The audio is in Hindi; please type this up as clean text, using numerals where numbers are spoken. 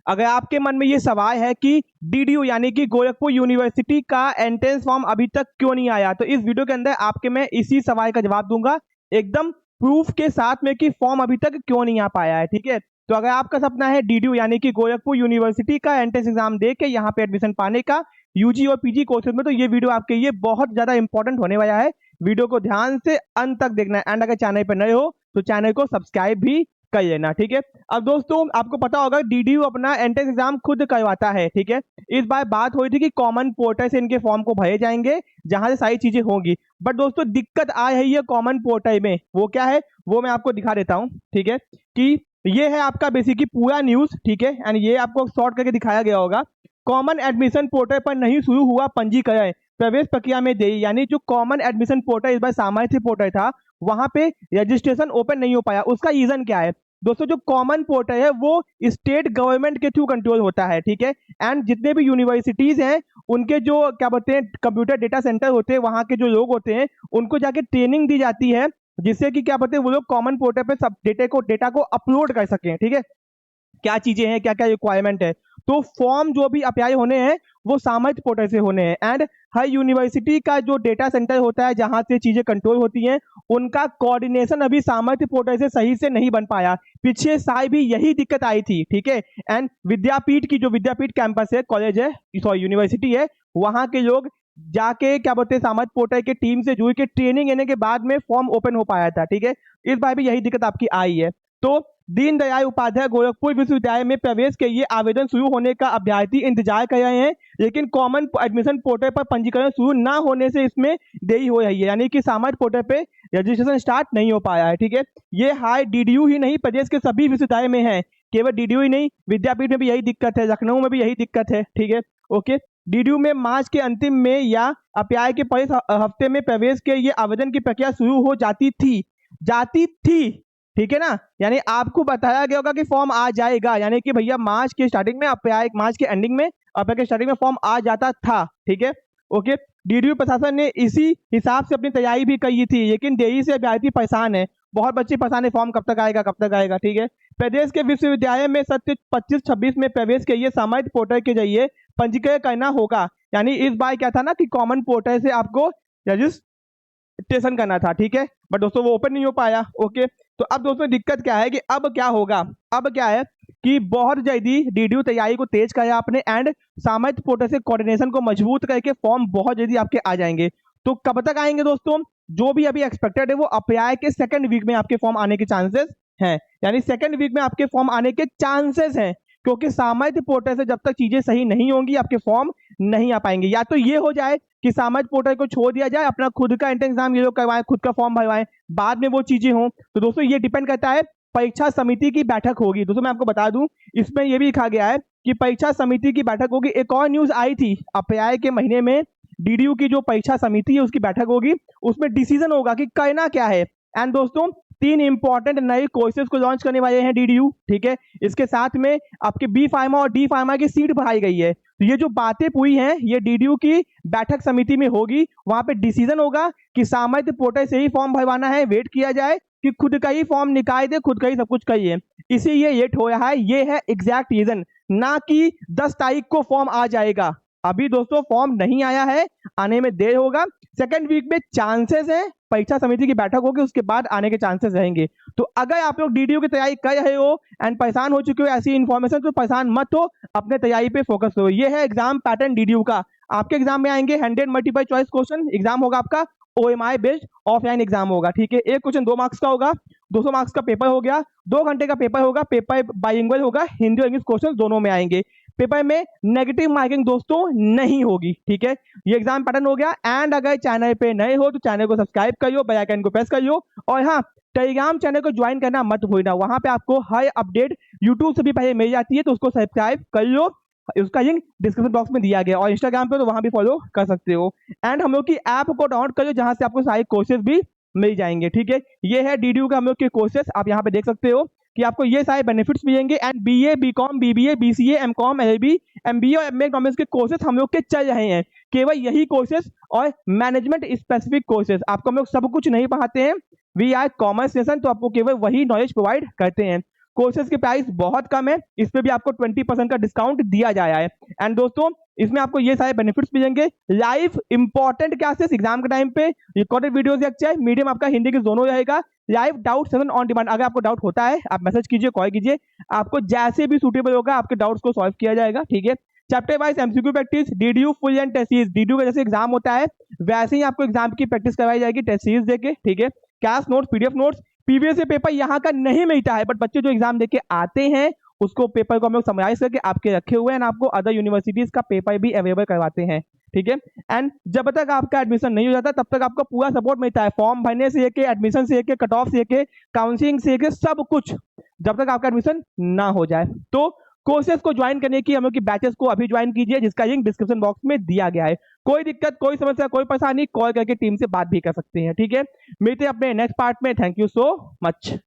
अगर आपके मन में ये सवाल है कि डीडीयू यानी कि गोरखपुर यूनिवर्सिटी का एंट्रेंस फॉर्म अभी तक क्यों नहीं आया, तो इस वीडियो के अंदर आपके मैं इसी सवाल का जवाब दूंगा एकदम प्रूफ के साथ में कि फॉर्म अभी तक क्यों नहीं आ पाया है। ठीक है, तो अगर आपका सपना है डीडीयू यानी कि गोरखपुर यूनिवर्सिटी का एंट्रेंस एग्जाम दे के यहाँ पे एडमिशन पाने का यूजी और पीजी कोर्सेज में, तो ये वीडियो आपके लिए बहुत ज्यादा इंपॉर्टेंट होने वाला है। वीडियो को ध्यान से अंत तक देखना है एंड अगर चैनल पर नए हो तो चैनल को सब्सक्राइब भी कर लेना। ठीक है, अब दोस्तों आपको पता होगा डीडीयू अपना एंट्रेंस एग्जाम खुद करवाता है। ठीक है, इस बार बात हुई थी कि कॉमन पोर्टल से इनके फॉर्म को भरे जाएंगे जहां से सारी चीजें होंगी, बट दोस्तों दिक्कत आ रही है कॉमन पोर्टल में। वो क्या है वो मैं आपको दिखा देता हूँ। ठीक है, कि ये है आपका बेसिकली पूरा न्यूज। ठीक है, एंड ये आपको शॉर्ट करके दिखाया गया होगा। कॉमन एडमिशन पोर्टल पर नहीं शुरू हुआ पंजीकरण, प्रवेश प्रक्रिया में देरी। यानी जो कॉमन एडमिशन पोर्टल इस बार सामान्य पोर्टल था वहां पे रजिस्ट्रेशन ओपन नहीं हो पाया। उसका रीजन क्या है दोस्तों, जो कॉमन पोर्टल है वो स्टेट गवर्नमेंट के थ्रू कंट्रोल होता है। ठीक है, एंड जितने भी यूनिवर्सिटीज हैं उनके जो क्या बोलते हैं कंप्यूटर डेटा सेंटर होते हैं, वहां के जो लोग होते हैं उनको जाके ट्रेनिंग दी जाती है जिससे कि क्या बोलते हैं वो लोग कॉमन पोर्टल पे सब डेटा को अपलोड कर सकें। ठीक है, क्या चीजें हैं, क्या क्या रिक्वायरमेंट है। तो फॉर्म जो भी अप्लाई होने हैं वो सामर्थ्य पोर्टल से होने हैं, एंड हर यूनिवर्सिटी का जो डेटा सेंटर होता है जहां से चीजें कंट्रोल होती हैं उनका कोऑर्डिनेशन अभी सामर्थ्य पोर्टल से सही से नहीं बन पाया। पिछले साल भी यही दिक्कत आई थी। ठीक है, एंड विद्यापीठ की जो विद्यापीठ कैंपस है, कॉलेज है, सॉरी यूनिवर्सिटी है, वहां के लोग जाके क्या बोलते हैं सामर्थ्य पोर्टल के टीम से जुड़ के ट्रेनिंग लेने के बाद में फॉर्म ओपन हो पाया था। ठीक है, इस बार भी यही दिक्कत आपकी आई है। तो दीनदयाल उपाध्याय गोरखपुर विश्वविद्यालय में प्रवेश के लिए आवेदन शुरू होने का अभ्यर्थी इंतजार कर रहे हैं, लेकिन कॉमन एडमिशन पोर्टल पर पंजीकरण शुरू न होने से इसमें देरी हो रही है। यानी कि सामर्थ्य पोर्टल पे रजिस्ट्रेशन स्टार्ट नहीं हो पाया है। ठीक है, ये हाई डीडीयू ही नहीं प्रदेश के सभी विश्वविद्यालय में है, केवल डीडीयू ही नहीं, विद्यापीठ में भी यही दिक्कत है, लखनऊ में भी यही दिक्कत है। ठीक है, ओके, डीडीयू में मार्च के अंतिम में या अप्लाई के पहले हफ्ते में प्रवेश के लिए आवेदन की प्रक्रिया शुरू हो जाती थी। ठीक है ना, यानी आपको बताया गया होगा कि फॉर्म आ जाएगा, यानी कि भैया मार्च के स्टार्टिंग में अप्लाई, मार्च के एंडिंग में अप्रैल के स्टार्टिंग में फॉर्म आ जाता था। ठीक है, ओके, डीडीयू प्रशासन ने इसी हिसाब से अपनी तैयारी भी की थी, लेकिन देरी से अभ्यर्थी परेशान है, बहुत बच्चे परेशान है, फॉर्म कब तक आएगा कब तक आएगा। ठीक है, प्रदेश के विश्वविद्यालय में सत्र 25-26 में प्रवेश के लिए सामर्थ्य पोर्टल के जरिए पंजीकरण करना होगा। यानी इस बार क्या था ना कि कॉमन पोर्टल से आपको रजिस्ट्रेशन करना था। ठीक है, बट दोस्तों वो ओपन नहीं हो पाया। ओके, तो अब दोस्तों दिक्कत क्या है कि अब क्या होगा, अब क्या है कि बहुत जल्दी डीडीयू तैयारी को तेज किया आपने एंड सामर्थ्य पोर्टल से कोऑर्डिनेशन को मजबूत करके फॉर्म बहुत जल्दी आपके आ जाएंगे। तो कब तक आएंगे दोस्तों, जो भी अभी एक्सपेक्टेड है वो अप्लाई के सेकंड वीक में आपके फॉर्म आने के चांसेस हैं, यानी सेकंड वीक में आपके फॉर्म आने के चांसेस हैं, क्योंकि सामर्थ्य पोर्टल से जब तक चीजें सही नहीं होंगी आपके फॉर्म नहीं आ पाएंगे। या तो ये हो जाए कि सामर्थ्य पोर्टल को छोड़ दिया जाए, अपना खुद का एंट्रेंस एग्जाम ये लोग करवाएं, खुद का फॉर्म भरवाएं, बाद में वो चीजें हों। तो दोस्तों ये डिपेंड करता है, परीक्षा समिति की बैठक होगी। दोस्तों मैं आपको बता दूं इसमें ये भी लिखा गया है कि परीक्षा समिति की बैठक होगी। एक और न्यूज आई थी अप्रैल के महीने में, डीडीयू की जो परीक्षा समिति है उसकी बैठक होगी, उसमें डिसीजन होगा कि करना क्या है। एंड दोस्तों 3 इंपॉर्टेंट नए कोर्सेज को लॉन्च करने वाले हैं डीडीयू। ठीक है, इसके साथ में आपके बी फार्मा और डी फार्मा की सीट बढ़ाई गई है। तो ये जो बातें पूरी हैं ये डीडीयू की बैठक समिति में होगी, वहां पे डिसीजन होगा कि सामर्थ्य पोर्टल से ही फॉर्म भरवाना है, वेट किया जाए कि खुद का ही फॉर्म निकाल दे, खुद का ही सब कुछ करिए, इसीलिए लेट हो रहा है। ये है एग्जैक्ट रीजन, ना कि 10 तारीख को फॉर्म आ जाएगा। अभी दोस्तों फॉर्म नहीं आया है, आने में देर होगा, सेकंड वीक में चांसेस है, परीक्षा समिति की बैठक होगी उसके बाद आने के चांसेस रहेंगे। तो अगर आप लोग डीडीयू की तैयारी कर रहे हो एंड परेशान हो चुके हो ऐसी इन्फॉर्मेशन, तो परेशान मत हो, अपने तैयारी पे फोकस करो। ये है एग्जाम पैटर्न डीडीयू का। आपके एग्जाम में आएंगे 100 मल्टीपल चॉइस क्वेश्चन, एग्जाम होगा आपका ओएमआई बेस्ड ऑफलाइन एग्जाम होगा। ठीक है, एक क्वेश्चन 2 मार्क्स का होगा, 200 मार्क्स का पेपर हो गया, 2 घंटे का पेपर होगा, पेपर बाइलिंगुअल होगा, हिंदी और इंग्लिश क्वेश्चन दोनों में आएंगे। पेपर में नेगेटिव मार्किंग दोस्तों नहीं होगी। ठीक है, ये एग्जाम पैटर्न हो गया। एंड अगर चैनल पे नए हो तो चैनल को सब्सक्राइब करियो, बेल आइकन को प्रेस करियो, और हाँ टेलीग्राम चैनल को ज्वाइन करना मत भूलना, वहां पे आपको हर अपडेट यूट्यूब से भी पहले मिल जाती है, तो उसको सब्सक्राइब कर लो, उसका लिंक डिस्क्रिप्शन बॉक्स में दिया गया, और इंस्टाग्राम पे तो वहां भी फॉलो कर सकते हो। एंड हम लोग की ऐप को डाउनलोड करो जहां से आपको सारे कोर्सेज भी मिल जाएंगे। ठीक है, ये है डीडीयू का हम लोग के कोर्सेज, आप यहाँ पे देख सकते हो कि आपको ये सारे बेनिफिट्स मिलेंगे। And BA, BCom, BBA, BCA, MCom, LLB, MBA और एमए इकोनॉमिक्स के कोर्सेज हम लोग के चल रहे हैं, केवल यही कोर्सेज और मैनेजमेंट स्पेसिफिक कोर्सेज। आपको हम लोग सब कुछ नहीं पढ़ाते हैं, वी आर कॉमर्स सेशन, तो आपको केवल वही नॉलेज प्रोवाइड करते हैं। कोर्सेज की प्राइस बहुत कम है, इस पे भी आपको 20% का डिस्काउंट दिया जा रहा है। एंड दोस्तों इसमें आपको ये सारे बेनिफिट्स मिलेंगे, लाइव इंपॉर्टेंट क्लासेस एग्जाम के टाइम पे, रिकॉर्डेड वीडियोस लेक्चर, मीडियम आपका हिंदी के दोनों रहेगा, live doubt session on demand. अगर आपको डाउट होता है आप मैसेज कीजिए, कॉल कीजिए, आपको जैसे भी सूटेबल होगा आपके डाउट्स को सॉल्व किया जाएगा। ठीक है, chapter wise MCQ practice, DDU full and test series, DDU का जैसे एग्जाम होता है वैसे ही आपको एग्जाम की प्रैक्टिस करवाई जाएगी टेस्ट सीरीज देके। ठीक है, class notes, PDF notes, PVS paper यहाँ का नहीं मिलता है, बट बच्चे जो एग्जाम देके आते हैं उसको पेपर को हम लोग समराइज करके आपके रखे हुए हैं, आपको अदर यूनिवर्सिटीज का पेपर भी अवेलेबल करवाते हैं। ठीक है, एंड जब तक आपका एडमिशन नहीं हो जाता तब तक आपको पूरा सपोर्ट मिलता है, फॉर्म भरने से लेके एडमिशन से लेके कट ऑफ से लेके काउंसलिंग से लेके सब कुछ, जब तक आपका एडमिशन ना हो जाए। तो कोर्सेज को ज्वाइन करने की हम लोग की बैचेस को अभी ज्वाइन कीजिए, जिसका लिंक डिस्क्रिप्शन बॉक्स में दिया गया है। कोई दिक्कत, कोई समस्या, कोई परेशानी, कॉल करके टीम से बात भी कर सकते हैं। ठीक है, मिलते हैं अपने नेक्स्ट पार्ट में। Thank you so much.